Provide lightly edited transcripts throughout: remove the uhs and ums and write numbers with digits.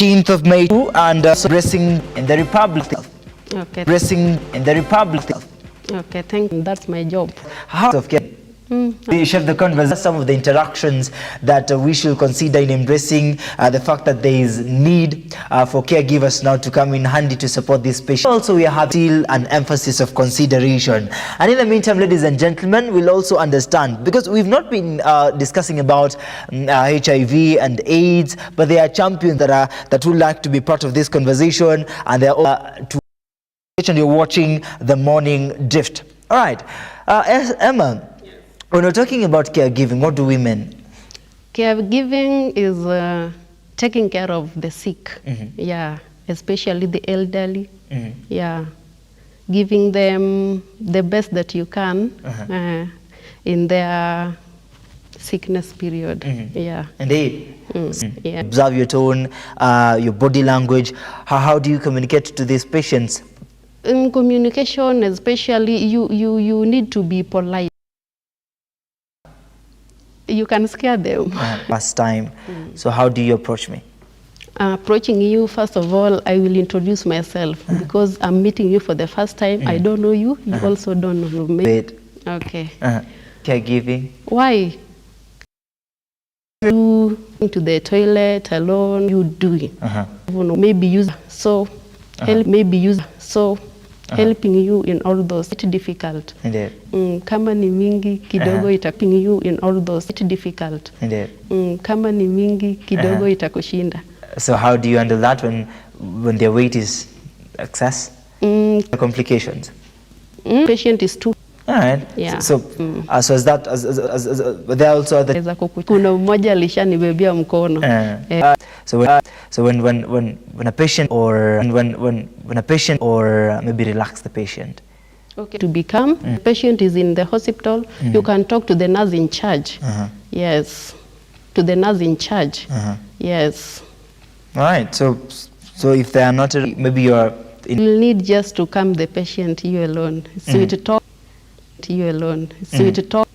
15th of May and racing in the Republic. Okay. Racing in the Republic. Okay, thank you. That's my job. How of care? You share the conversation, some of the interactions that we should consider in embracing the fact that there is need for caregivers now to come in handy to support these patients. Also, we have still an emphasis of consideration. And in the meantime, ladies and gentlemen, we'll also understand, because we've not been discussing about HIV and AIDS, but there are champions that would like to be part of this conversation, and they're and you're watching The Morning Drift. All right, Emma. When we're talking about caregiving, what do we mean? Caregiving is taking care of the sick, yeah, especially the elderly, yeah, giving them the best that you can in their sickness period, yeah. Indeed. Yeah. Observe your tone, your body language. How do you communicate to these patients? In communication, especially, you need to be polite. You can scare them. Last time. So how do you approach me? Approaching you, first of all, I will introduce myself because I'm meeting you for the first time. I don't know you. You also don't know me. Wait. Okay. Caregiving. Why? You to the toilet alone. You doing? Maybe use so help. Maybe use so. Helping you in all those, it's difficult. Indeed. Kama ni mingi kidogo itaping you in all those, it's difficult. Indeed. Kama ni mingi kidogo itakushinda. So how do you handle that when their weight is excess? Complications. Patient is too. All right. Yeah. So is that there also other. Kuna mmoja alishanibebea mkono. So when a patient or when a patient or maybe relax the patient. Okay. To become the patient is in the hospital, you can talk to the nurse in charge. Yes. To the nurse in charge. Yes. All right. So if they are not, maybe you are. You'll need just to calm the patient, you alone. So to talk. You alone. So to talk.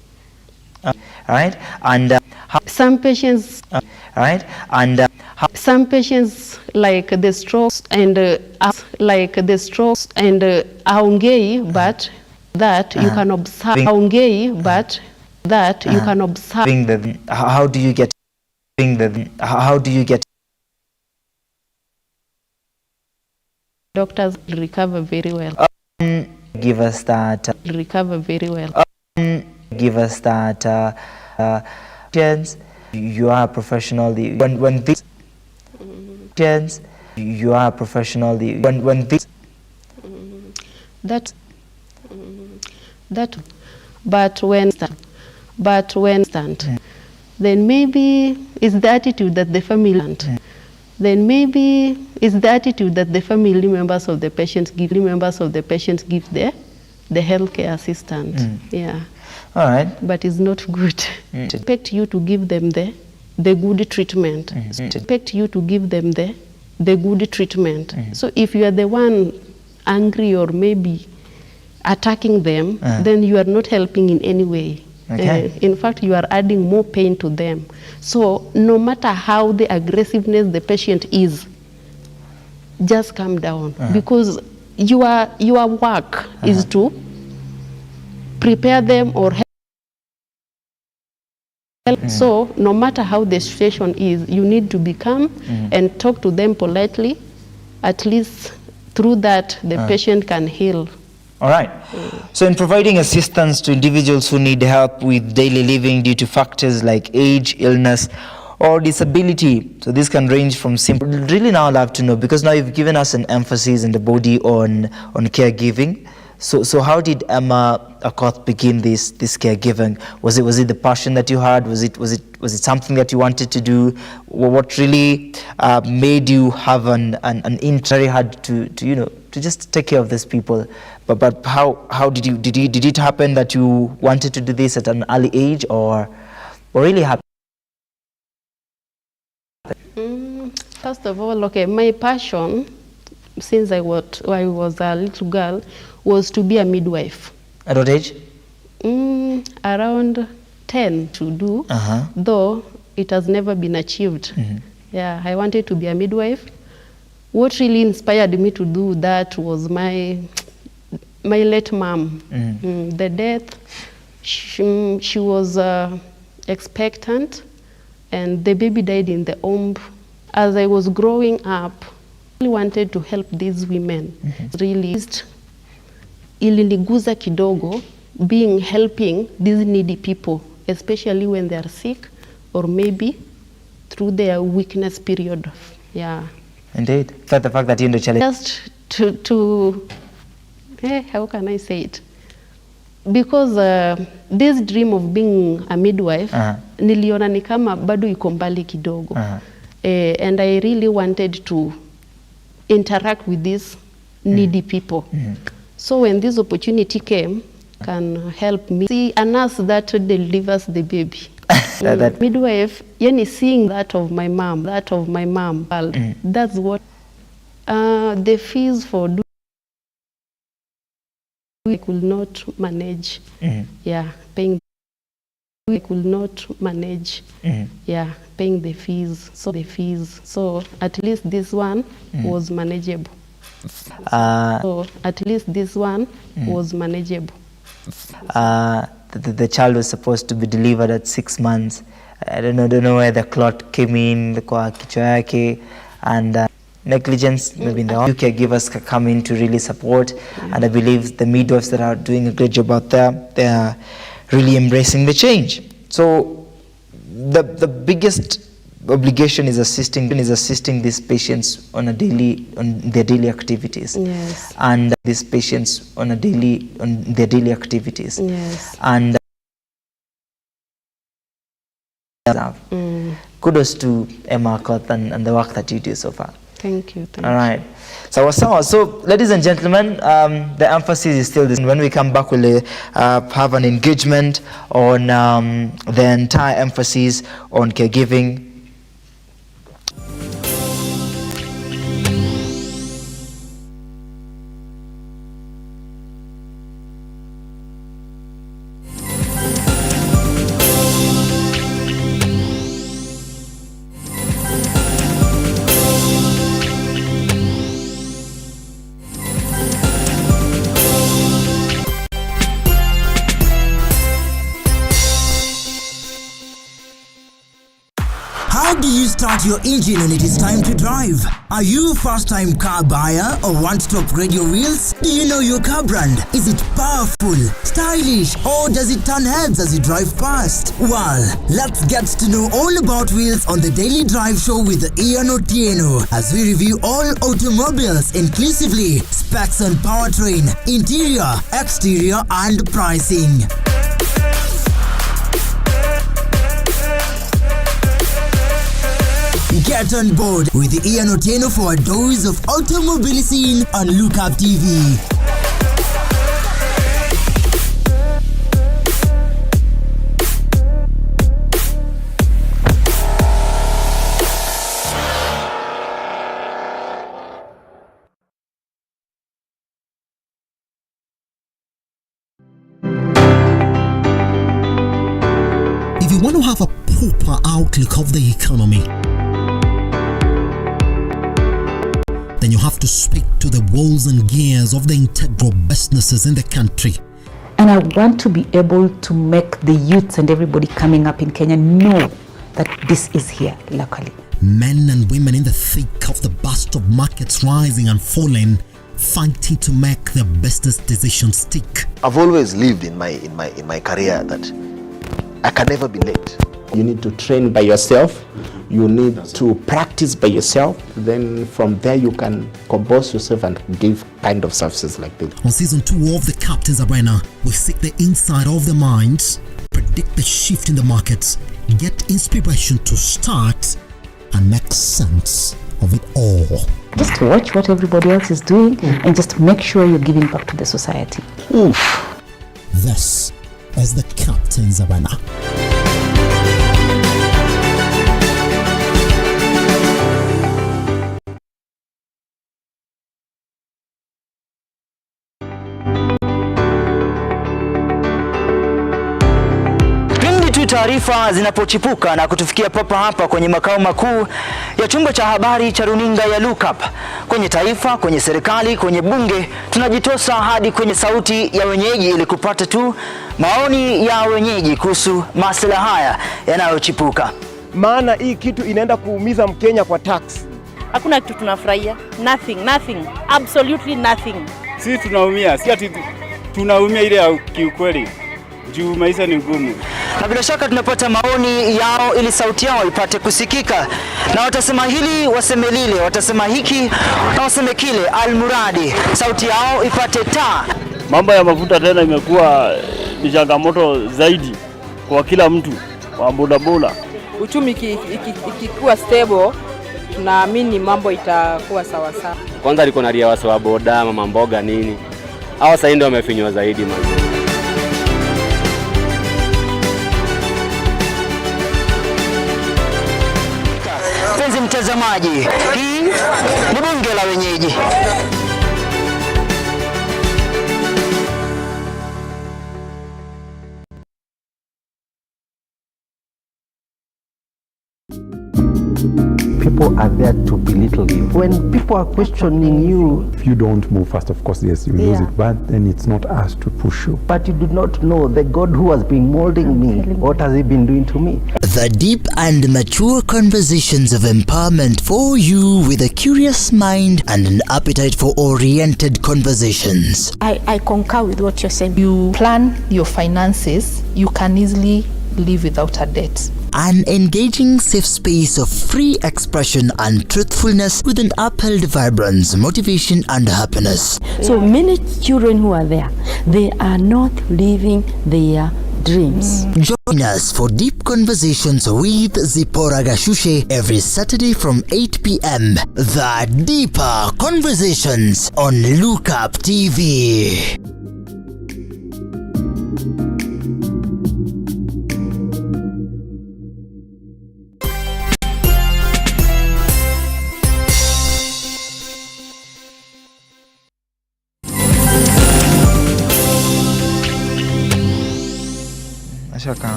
All right. And some patients. All right. And some patients like the strokes and aongei, but that you can observe. Aongei, but that you can observe. How do you get? How do you get? Doctors recover very well. Give us that. Recover very well. Give us that. You are a professional. When these. You are a professional. When this. That. But when then maybe it's the attitude that the family want. Then maybe it's the attitude that the family members of the patient give the healthcare assistant. Yeah. All right. But it's not good. Expect you to give them the good treatment. Expect you to give them the good treatment. So if you are the one angry or maybe attacking them, then you are not helping in any way. Okay. In fact, you are adding more pain to them. So no matter how the aggressiveness the patient is, just calm down, because your work is to prepare them or help. So no matter how the situation is, you need to be calm and talk to them politely. At least through that, the patient can heal. All right. So in providing assistance to individuals who need help with daily living due to factors like age, illness, or disability, so this can range from simple. Really now I'll have to know, because now you've given us an emphasis in the body on caregiving. So how did Emmah Akoth begin this caregiving? Was it the passion that you had? Was it something that you wanted to do? What really made you have an interest? Very hard to just take care of these people. But how did it happen that you wanted to do this at an early age, or really happened? First of all, okay, my passion since I was a little girl was to be a midwife. At what age? Around 10 to do, though it has never been achieved. Yeah, I wanted to be a midwife. what really inspired me to do that was my late mom. The death, she was expectant, and the baby died in the womb. As I was growing up, I really wanted to help these women. Really, iliniguza kidogo, helping these needy people, especially when they are sick or maybe through their weakness period. Yeah. Indeed. But the fact that you're in the challenge. Just to how can I say it? Because this dream of being a midwife, niliona ni kama bado iko mbali kidogo. And I really wanted to interact with these needy people. So when this opportunity came, can help me see a nurse that delivers the baby. Midwife, yani seeing that of my mom, that's what the fees for doing I could not manage. Yeah, paying. We could not manage. Yeah, paying the fees. So at least this one was manageable. Was manageable. The child was supposed to be delivered at 6 months. I don't know where the clot came in, kwa kichwa yake, and negligence, maybe in the caregivers can come in to really support. And I believe the midwives that are doing a great job out there, they are really embracing the change. So the biggest obligation is assisting these patients on their daily activities. Yes. And these patients on their daily activities. Yes. And kudos to Emmah Akoth and the work that you do so far. Thank you. All right. So, ladies and gentlemen, the emphasis is still this. When we come back, we'll have an engagement on the entire emphasis on caregiving. How do you start your engine when it is time to drive? Are you a first-time car buyer or want to upgrade your wheels? Do you know your car brand? Is it powerful, stylish, or does it turn heads as you drive past? Well, let's get to know all about wheels on the Daily Drive Show with Ian Otieno as we review all automobiles inclusively, specs and powertrain, interior, exterior, and pricing. Get on board with Ian Otieno for a dose of automobile scene on Lookup TV. If you want to have a proper outlook of the economy, then you have to speak to the wheels and gears of the integral businesses in the country. And I want to be able to make the youths and everybody coming up in Kenya know that this is here locally. Men and women in the thick of the bust of markets rising and falling, fighting to make their business decisions stick. I've always lived in my career that I can never be late. You need to train by yourself. You need to practice by yourself. Then from there you can compose yourself and give kind of services like this. On season 2 of the Captain's Arena, we seek the inside of the minds, predict the shift in the markets, get inspiration to start and make sense of it all. Just watch what everybody else is doing and just make sure you're giving back to the society. Oof. This is the Captain's Arena. taarifa zinapochipuka na kutufikia papa hapa kwenye makao makuu ya chumba cha habari cha runinga ya Look Up, kwenye taifa, kwenye serikali, kwenye bunge, tunajitosa hadi kwenye sauti ya wenyeji ili kupata tu maoni ya wenyeji kuhusu masuala haya yanayochipuka. Maana hii kitu inaenda kuumiza Mkenya kwa tax. Hakuna kitu tunafurahia. Nothing. Absolutely nothing. Sisi tunaumia, si ati tunaumia ile ya kiukweli. Juu maisha ni ngumu. Na bila shaka tunapata maoni yao ili sauti yao ipate kusikika. Na watasema hili, waseme lile, watasema hiki na waseme kile, almuradi sauti yao ipate taa. Mambo ya mafuta tena imekuwa ni changamoto zaidi kwa kila mtu wa bodaboda. Uchumi ikikuwa stable, tunaamini mambo itakuwa sawa sawa. Kwanza alikuwa na ria wasa wa boda, mama mboga nini. Hawa sasa ndio wamefinywa zaidi man. Penzi mtazamaji, hii ni bunge la wenyeji. People are there to belittle you. When people are questioning you, if you don't move fast, of course, yes, you lose it, but then it's not us to push you. But you do not know the God who has been molding me. What has he been doing to me? The deep and mature conversations of empowerment for you with a curious mind and an appetite for oriented conversations. I concur with what you're saying. You plan your finances, you can easily live without a debt. An engaging safe space of free expression and truthfulness with an upheld vibrance, motivation and happiness. So many children who are there, they are not living their dreams. Join us for deep conversations with Zipporah Gashushe every Saturday from 8 p.m. The Deeper Conversations on Look Up TV.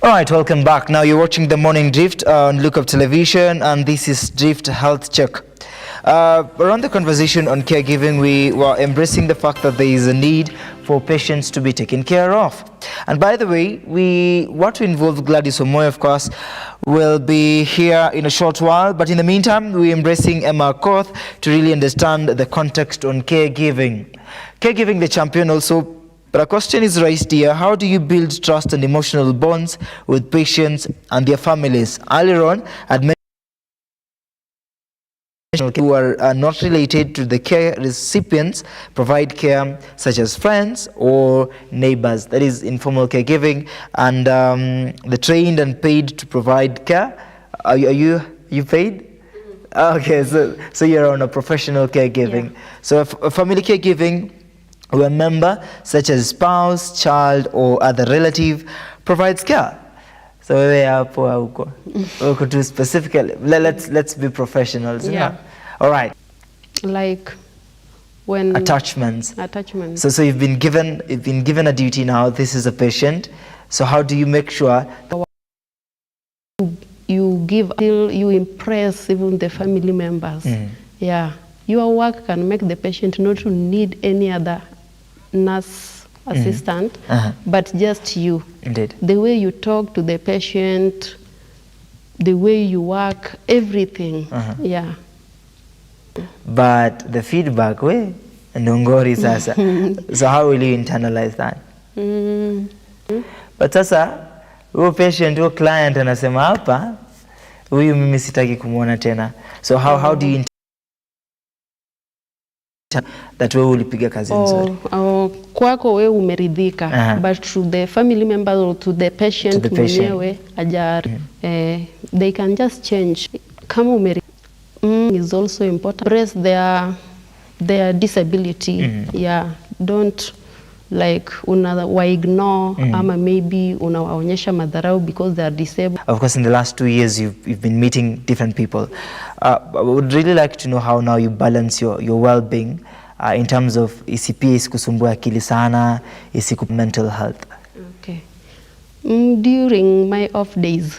All right, welcome back. Now you're watching The Morning Drift on Look Up Television, and this is Drift Health Check. Around the conversation on caregiving, we were embracing the fact that there is a need for patients to be taken care of. And by the way, we want to involve Gladys Wamuyu, of course, will be here in a short while. But in the meantime, we're embracing Emmah Akoth to really understand the context on caregiving. Caregiving the Champion also. But a question is raised here: how do you build trust and emotional bonds with patients and their families? Earlier on, who are not related to the care recipients provide care, such as friends or neighbors. That is informal caregiving, and the trained and paid to provide care. Are you paid? Okay, so you're on a professional caregiving. Yeah. So a family caregiving, where a member such as spouse, child or other relative provides care. So we are to specifically, let's be professionals. Yeah. All right. Like when attachments. So you've been given a duty now. This is a patient. So how do you make sure you give till you impress even the family members? Yeah. Your work can make the patient not to need any other nurse assistant, but just you. Indeed. The way you talk to the patient, the way you work, everything. Yeah. But the feedback, ndongori sasa. So how will you internalize that? But sasa, huyo patient, huyo client anasema hapa, huyu mimi sitaki kumuona tena. So how do you that wewe ulipiga kazi nzuri? Kwako wewe umeridhika, but to the family member or to the patient mwenyewe they can just change. Kama umeridhika is also important. Embrace their disability. Yeah, don't like ignore ama maybe unawaonyesha madharau because they are disabled. Of course, in the last 2 years you've been meeting different people. I would really like to know how now you balance your well-being in terms of ECP isikusumbua akili sana, isiku mental health. Okay. During my off days.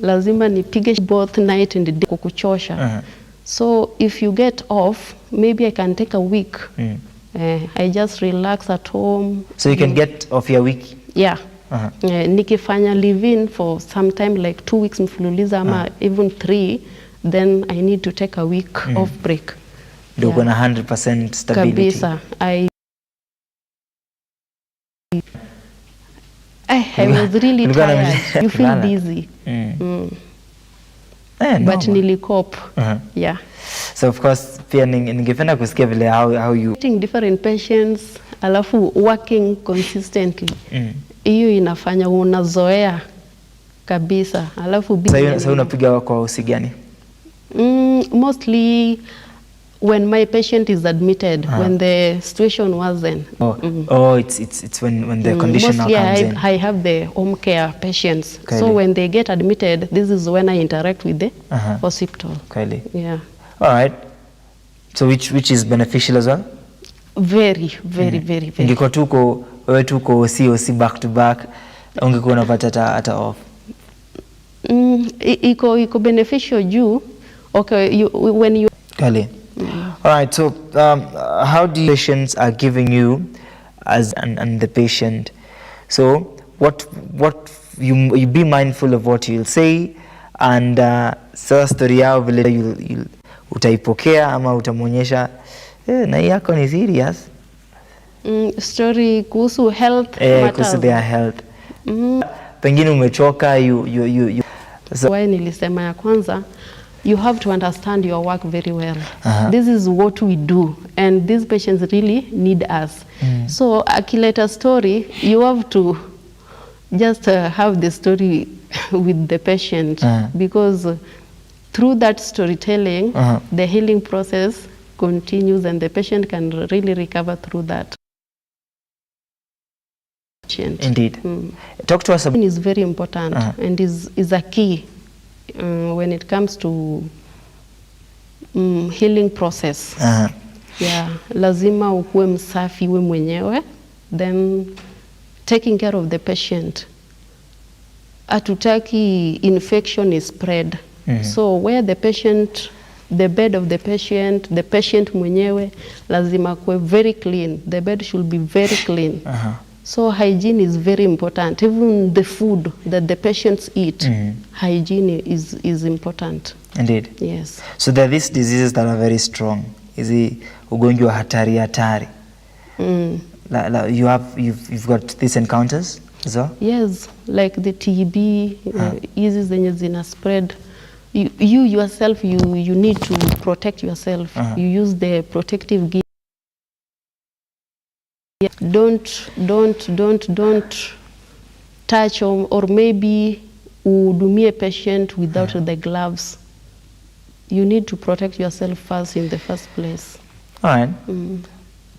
Lazima nipige both night and day kukuchosha. So if you get off, maybe I can take a week. I just relax at home. So you can get off your week? Yeah. Nikifanya live-in for some time like 2 weeks mfululiza ama even 3, then I need to take a week off break. Ndio uko na 100% stability. Kabisa. I was really tired. You feel dizzy. But nilikop. Yeah. So of course pia ningependa kusikia vile how you treating different patients alafu working consistently. Hiyo inafanya unazoea kabisa. Alafu sasa unapiga kwa hosi gani? Mostly when my patient is admitted, when the situation wasn't. It's when the condition now comes in. I have the home care patients. So when they get admitted, this is when I interact with the hospital. Yeah. All right. So which is beneficial as well? Very. Ingekuwa tuko wewe tuko OC back to back, ungekuwa unapata hata off. Iko beneficial juu. Okay, when you All right, so how do patients are giving you as and the patient? So what you be mindful of what you'll say, and so story yao vile you utaipokea ama utamonyesha na yako ni serious. Story kuhusu health matters. Kuhusu their health. Pengine umechoka so why nilisema ya kwanza, you have to understand your work very well. This is what we do, and these patients really need us. So akileta story, you have to just have the story with the patient, because through that storytelling, the healing process continues, and the patient can really recover through that. Indeed. Talk to us about is very important and is a key when it comes to healing process. Yeah, lazima ukuwe msafi we mwenyewe, then taking care of the patient. Atutaki infection is spread. So where the patient, the bed of the patient mwenyewe lazima kuwe very clean. The bed should be very clean. So hygiene is very important. Even the food that the patients eat, hygiene is important. Indeed. Yes. So there are these diseases that are very strong. Is it ugonjwa hatari? You've got these encounters as well? Yes, like the TB, hizi zenye zina spread. You yourself, you need to protect yourself. You use the protective gear. Don't touch or maybe udumie patient without the gloves. You need to protect yourself first in the first place. All right.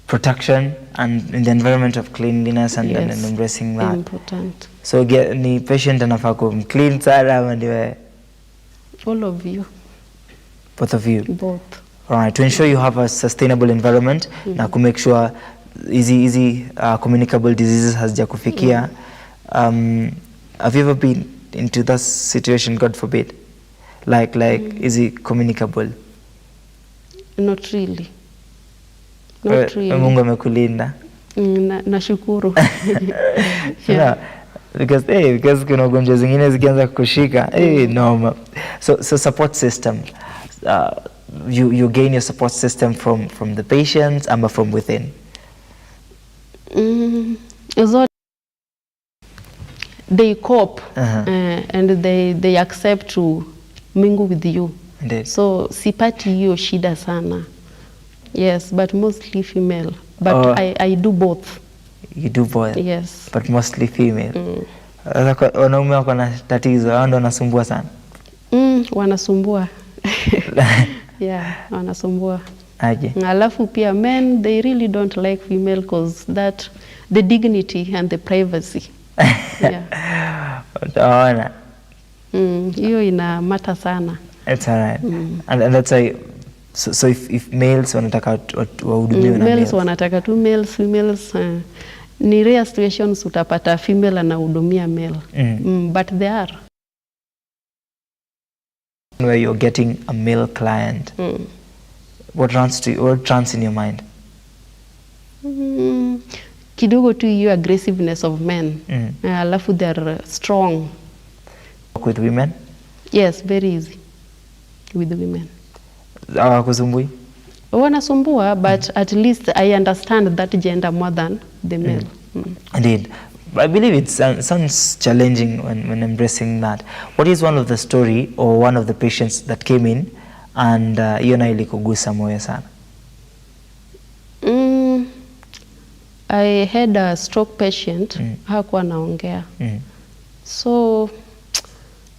Protection and in the environment of cleanliness and embracing that. Important. So ni patient anafaa kuwa clean sana ama ndiwe? All of you. Both of you? Both. All right. To ensure you have a sustainable environment na to make sure easy communicable diseases hazija kufikia. Have you ever been into that situation, God forbid? Like is it communicable? Not really. Not really. Mungu amekulinda. Nashukuru. Yeah. Because kuna ugonjwa zingine zikianza kukushika, normal. So support system. You gain your support system from the patients ama from within? They cope and they accept to mingle with you. Indeed. So sipati hiyo shida sana. Yes, but mostly female. But I do both. You do both? Yes. But mostly female. Wanaume wako na tatizo, hao ndio wanasumbua sana. Wanasumbua. Yeah, wanasumbua. Aje. Alafu pia men, they really don't like female because that the dignity and the privacy. Yeah. Utaona. Hiyo ina mata sana. It's all right. And that's why so if males wanataka wahudumiwe na males wanataka tu males, females Ni rare situations utapata female anahudumia male. But there are. Where you're getting a male client, what runs in your mind? Kidogo tu hiyo aggressiveness of men. Alafu they're strong. Work with women? Yes, very easy with women. Hawakusumbui? Wanasumbua, but at least I understand that gender more than the male. Indeed. I believe it sounds challenging when embracing that. What is one of the story or one of the patients that came in and hiyo nayo ilikugusa moyo sana? I had a stroke patient, hakuwa anaongea. So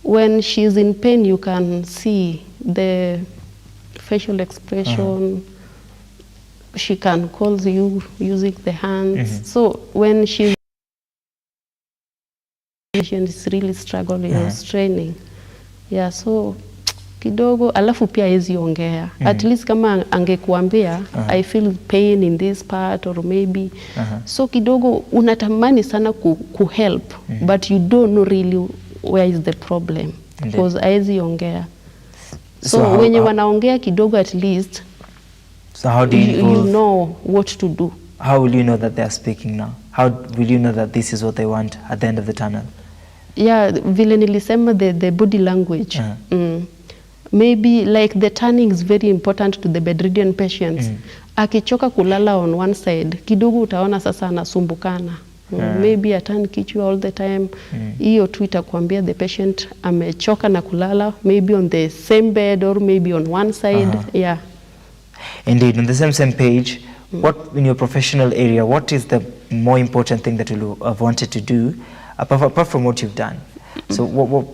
when she's in pain, you can see the facial expression. She can call you using the hands. So when she's really struggling or straining. Yeah, so kidogo alafu pia hezi ongea. At least kama angekuambia I feel pain in this part or maybe. So kidogo unatamani sana ku help, but you don't know really where is the problem because hezi ongea. So when you wanaongea kidogo at least, so how do you know what to do? How will you know that they are speaking now? How will you know that this is what they want at the end of the tunnel? Yeah, vile nilisema the body language. Maybe like the turning is very important to the bedridden patients. Akichoka kulala on one side, kidogo utaona sasa anasumbukana. Maybe aturn kichwa all the time. Hiyo tu itakwambia the patient amechoka na kulala, maybe on the same bed or maybe on one side. Yeah. Indeed, on the same page, what in your professional area, what is the more important thing that you have wanted to do apart from what you've done? So what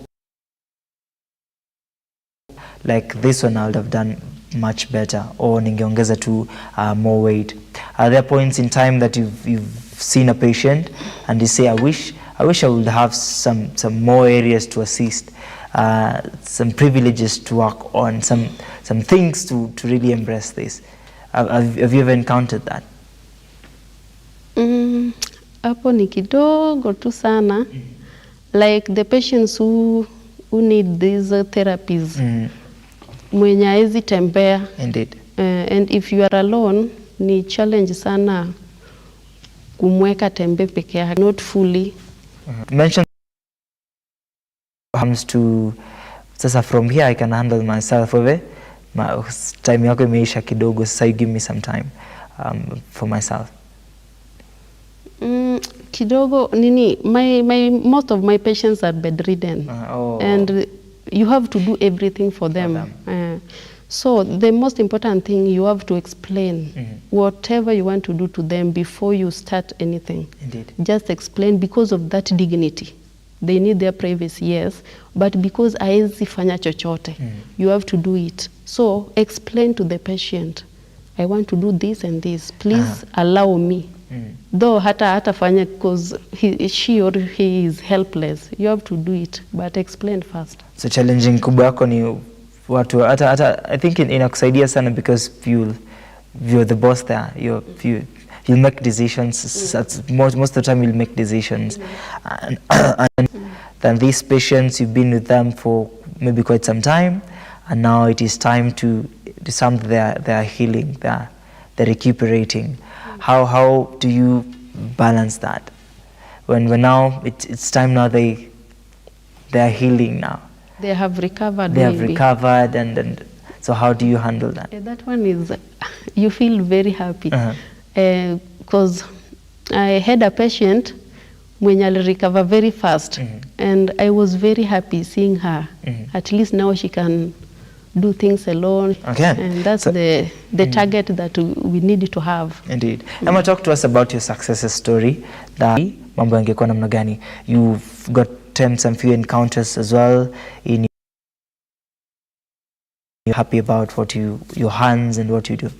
like this one I would have done much better, or ningeongeza tu more weight. Are there points in time that you've seen a patient and you say, I wish I would have some more areas to assist, some privileges to work on, some things to really embrace this? Have you ever encountered that? Hapo ni kidogo tu sana. Like the patients who need these therapies. Mwenye haezi tembea. Indeed. And if you are alone, ni challenge sana kumweka tembe peke yake, not fully. Mention comes to sasa from here I can handle myself over. Time yako imeisha kidogo, sasa you give me some time for myself. Kidogo nini, most of my patients are bedridden. And you have to do everything for them. So the most important thing, you have to explain whatever you want to do to them before you start anything. Indeed. Just explain, because of that dignity. They need their privacy, yes, but because haezi fanya chochote, you have to do it. So explain to the patient, I want to do this and this, please allow me. Though hata fanya because she or he is helpless, you have to do it, but explain first. So challenging kubwa yako ni watu hata I think inakusaidia sana because you're the boss there. You'll make decisions. Most of the time you'll make decisions. And then these patients, you've been with them for maybe quite some time, and now it is time to do something. They are healing. They're recuperating. How do you balance that when now it's time now they are healing now? They have recovered. They have recovered, and so how do you handle that? That one is, you feel very happy because I had a patient mwenye alirecover very fast, and I was very happy seeing her. At least now she can do things alone. Okay. And that's the target that we need to have. Indeed. Emmah, talk to us about your success story. Mambo yangekuwa namna gani? You've got some few encounters as well. You're happy about your hands and what you do.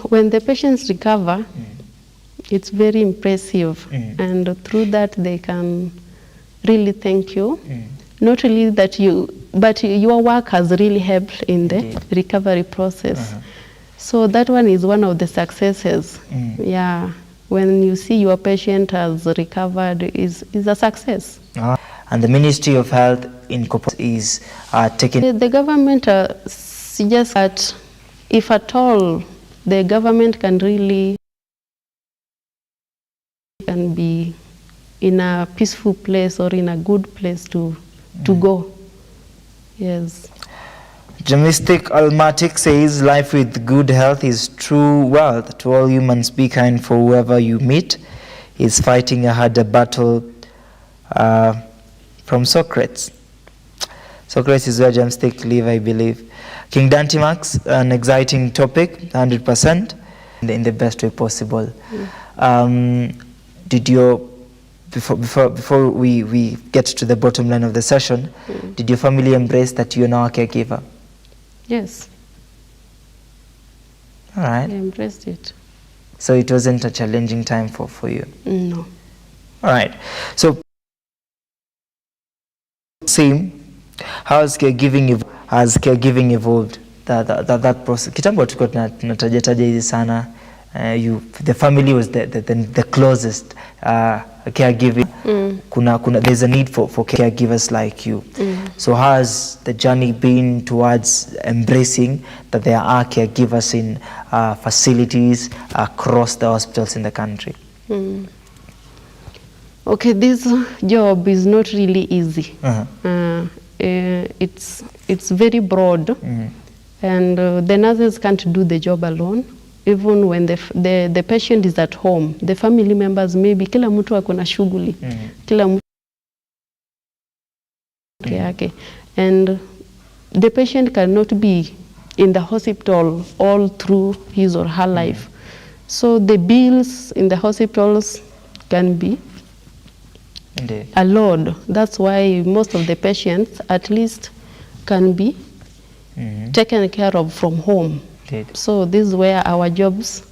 When the patients recover, it's very impressive, and through that they can really thank you. Not really that but your work has really helped in the recovery process. So that one is one of the successes. Yeah, when you see your patient has recovered is a success. And the Ministry of Health in is taking... The government suggests that if at all the government can really be in a peaceful place or in a good place to go. Yes. Domestic Almatic says life with good health is true wealth. To all humans, be kind, for whoever you meet is fighting a harder battle. From Socrates. Socrates is where Jamstick live, I believe. King Dantimax, an exciting topic, 100%, in the best way possible. Did your before we get to the bottom line of the session, did your family embrace that you're now a caregiver? Yes. All right. I embraced it. So it wasn't a challenging time for you? No. All right. So same, how has caregiving evolved? That process. Kitambo tulikuwa tunataja hizi sana. The family was the closest caregiving. There's a need for caregivers like you. So how has the journey been towards embracing that there are caregivers in facilities across the hospitals in the country? Okay, this job is not really easy. It's very broad, and the nurses can't do the job alone. Even when the patient is at home, the family members maybe kila mtu ako na shughuli, kila mtu yake, and the patient cannot be in the hospital all through his or her life. So the bills in the hospitals can be a load. That's why most of the patients at least can be taken care of from home. So this is where our jobs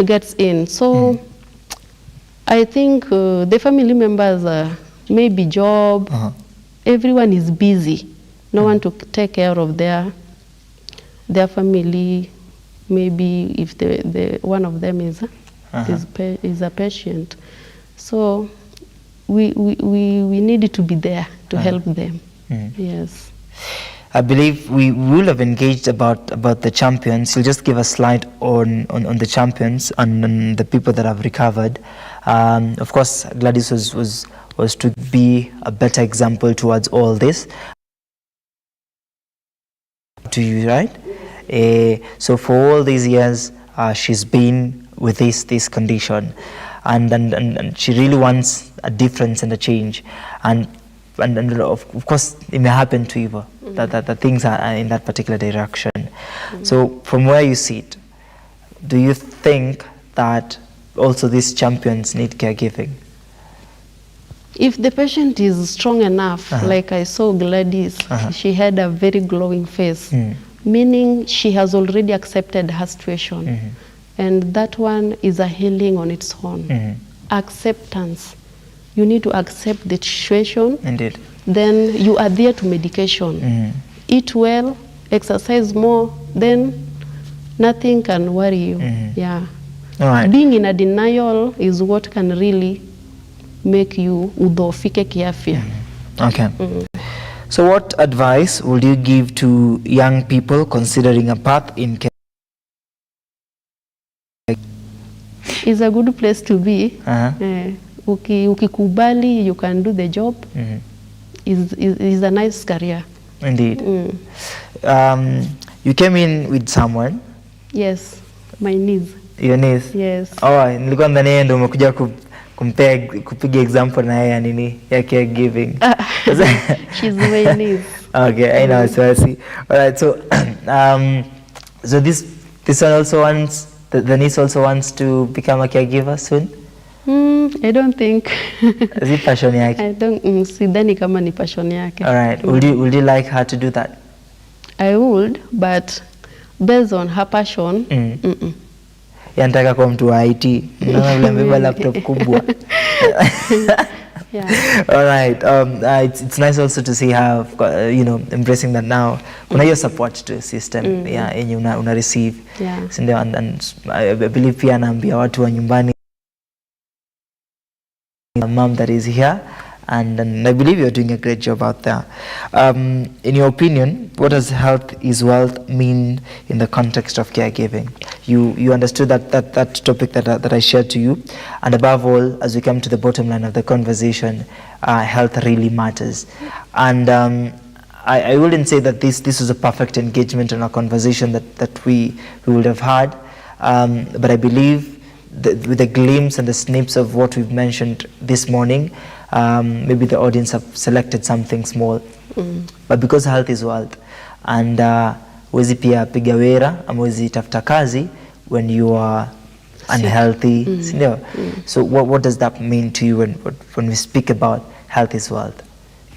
gets in. So I think the family members maybe job, everyone is busy. No one to take care of their family. Maybe if the one of them is a patient. So we needed to be there to help them. Yes. I believe we will have engaged about the champions. You'll just give a slide on the champions and on the people that have recovered. Of course, Gladys was to be a better example towards all this. To you, right? So for all these years, she's been with this condition, and she really wants a difference and a change, and of course it may happen to Eva that things are in that particular direction. So from where you sit, do you think that also these champions need caregiving? If the patient is strong enough, like I saw Gladys, she had a very glowing face, meaning she has already accepted her situation. And that one is a healing on its own. Acceptance. You need to accept the situation. Indeed. Then you adhere to medication. Eat well, exercise more, then nothing can worry you. Yeah. All right. Being in a denial is what can really make you udhofike kiafya. Okay. So what advice would you give to young people considering a path in care? It's a good place to be. Ukikubali, you can do the job. Is a nice career. Indeed. You came in with someone. Yes, my niece. Your niece? Yes. Oh, nilikuwa ndani yeye ndo umekuja kupiga example na yeye nini ya caregiving. She's my niece. Okay, I know. So I see. All right. So, so this one also wants the niece also wants to become a caregiver soon. I don't think. Is it passion yake? I don't. Sidhani kama ni passion yake. All right. Would you like her to do that? I would, but based on her passion. Yanataka kwa mtu wa IT. Naona vile amebeba laptop kubwa. Yeah. All right. It's nice also to see how embracing that now. Kuna hiyo support to system yenye una receive. Yeah. Sindio, and I believe pia naambia watu wa nyumbani, mom that is here, and I believe you're doing a great job out there. In your opinion, what does health is wealth mean in the context of caregiving? You understood that topic that I shared to you, and above all, as we come to the bottom line of the conversation, health really matters. And I wouldn't say that this is a perfect engagement in a conversation that we would have had, but I believe with the glimpse and the snips of what we've mentioned this morning, maybe the audience have selected something small. But because health is wealth, and wezi pia piga wera ama wezi tafuta kazi when you are unhealthy. So what does that mean to you when we speak about health is wealth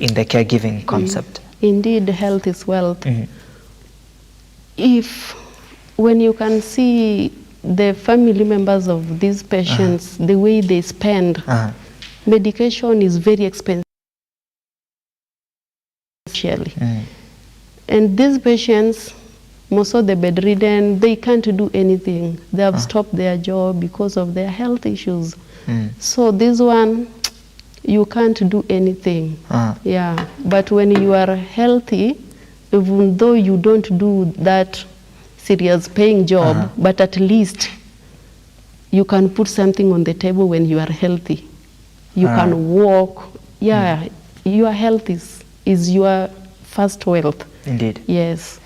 in the caregiving concept? Indeed, health is wealth. When you can see the family members of these patients, the way they spend, medication is very expensive. And these patients, most of the bedridden, they can't do anything. They have stopped their job because of their health issues. So this one, you can't do anything. Yeah, but when you are healthy, even though you don't do that serious paying job, but at least you can put something on the table when you are healthy. You can walk. Yeah, your health is your first wealth. Indeed. Yes.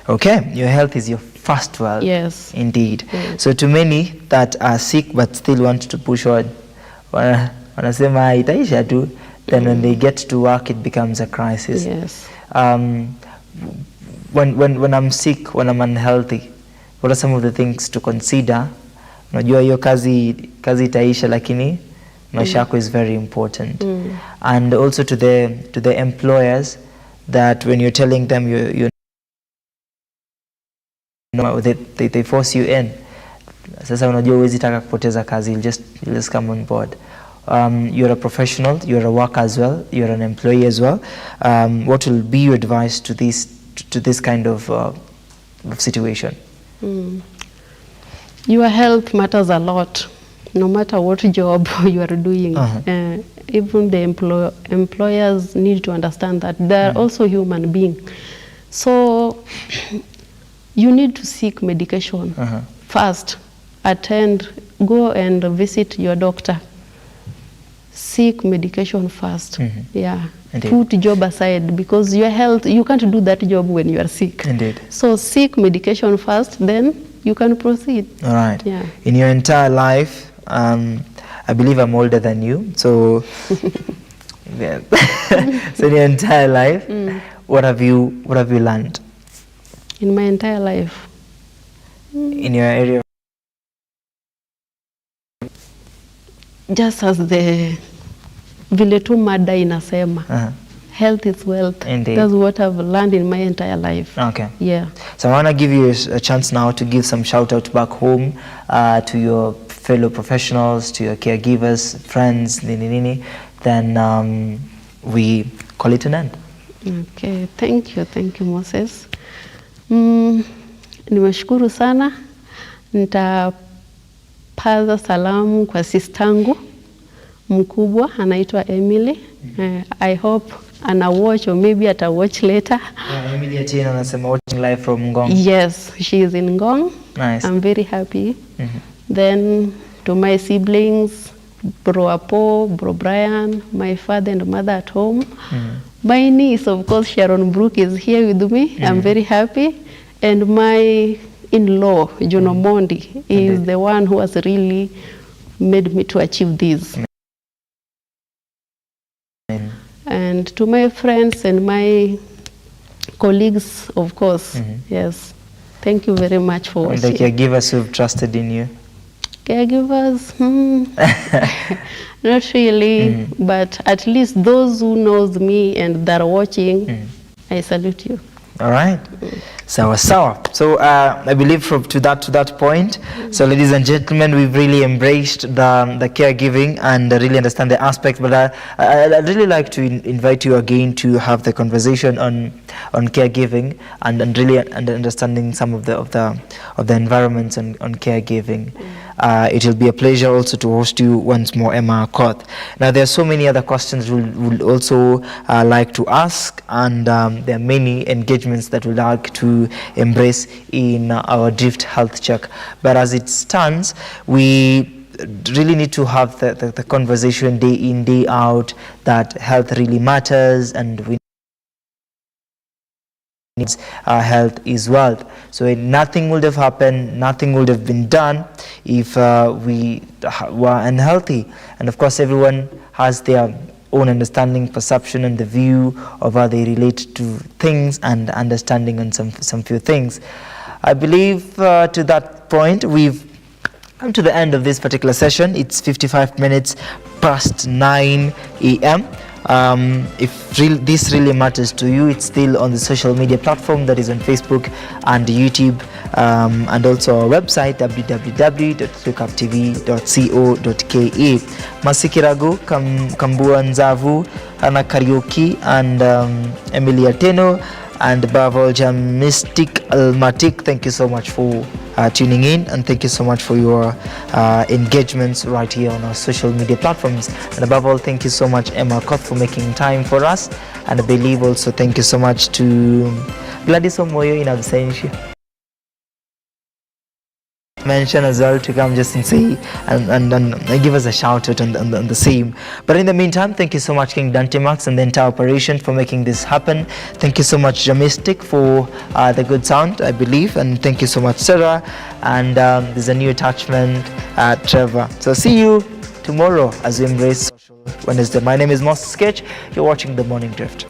Okay, your health is your first wealth. Yes. Indeed. Yes. So to many that are sick but still want to push on, wanasema itaisha tu, then when they get to work it becomes a crisis. Yes. When I'm sick, when I'm unhealthy, what are some of the things to consider? Unajua hiyo kazi itaisha, lakini maisha yako is very important. And also to the employers, that when you're telling them they force you in. Sasa unajua huwezi taka kupoteza kazi, you'll just come on board. You're a professional, you're a worker as well, you're an employee as well. What will be your advice to this kind of situation? Your health matters a lot, no matter what job you are doing. Even the employers need to understand that they are also human beings. So you need to seek medication first. Go and visit your doctor. Seek medication first. Yeah. Indeed. Put job aside, because your health, you can't do that job when you are sick. Indeed. So seek medication first, then you can proceed. All right. Yeah. In your entire life, I believe I'm older than you, so yeah. So in your entire life, what have you learned? In my entire life. In your area? Just as the vile tu mada inasema, health is wealth. Indeed. That's what I've learned in my entire life. Okay. Yeah. So I want to give you a chance now to give some shout out back home to your fellow professionals, to your caregivers, friends, then we call it an end. Okay, thank you Moses. Nimeshukuru sana. Nitapaza salamu kwa sistangu mkubwa anaitwa Emily. I hope ana watch, or maybe ata watch later. Emily Atieno anasema watching live from Ngong. Yes, she is in Ngong. Nice. I'm very happy. Then to my siblings, Bro Apo, Bro Brian, my father and mother at home. My niece, of course, Sharon Brooke is here with me. I'm very happy. And my in-law, Juno Mondi, is the one who has really made me to achieve this. And to my friends and my colleagues, of course, yes. Thank you very much for watching. And the caregivers who've trusted in you? Caregivers, not really, but at least those who knows me and that are watching, I salute you. All right. So I believe to that point. So ladies and gentlemen, we've really embraced the caregiving and really understand the aspect. But I'd really like to invite you again to have the conversation on caregiving and really understanding some of the environments on caregiving. It will be a pleasure also to host you once more, Emmah Akoth. Now there are so many other questions we'll also like to ask, and there are many engagements that we'd like to embrace in our Drift Health Check. But as it stands, we really need to have the conversation day in, day out, that health really matters, and we needs health is wealth. So nothing would have happened, nothing would have been done if we were unhealthy. And of course, everyone has their own understanding, perception, and the view of how they relate to things and understanding on some few things. I believe to that point, we've come to the end of this particular session. It's 55 minutes past 9 a.m. If this really matters to you, it's still on the social media platform, that is on Facebook and YouTube, and also our website www.lookuptv.co.ke. Masikiragu, Kambua Nzavu, Hana Karaoke, and Emilia Teno, and above all, Mystic Almatic. Thank you so much for tuning in, and thank you so much for your engagements right here on our social media platforms. And above all, thank you so much, Emmah Akoth, for making time for us. And I believe also thank you so much to Gladys Wamuyu in absentia. Mention as well to come just and say and give us a shout out on the same. But in the meantime, thank you so much, King Dante Max and the entire operation for making this happen. Thank you so much, Jamistic, for the good sound, I believe, and thank you so much, Sarah. And there's a new attachment, Trevor. So see you tomorrow as we embrace Social Wednesday. My name is Okech. You're watching The Morning Drift.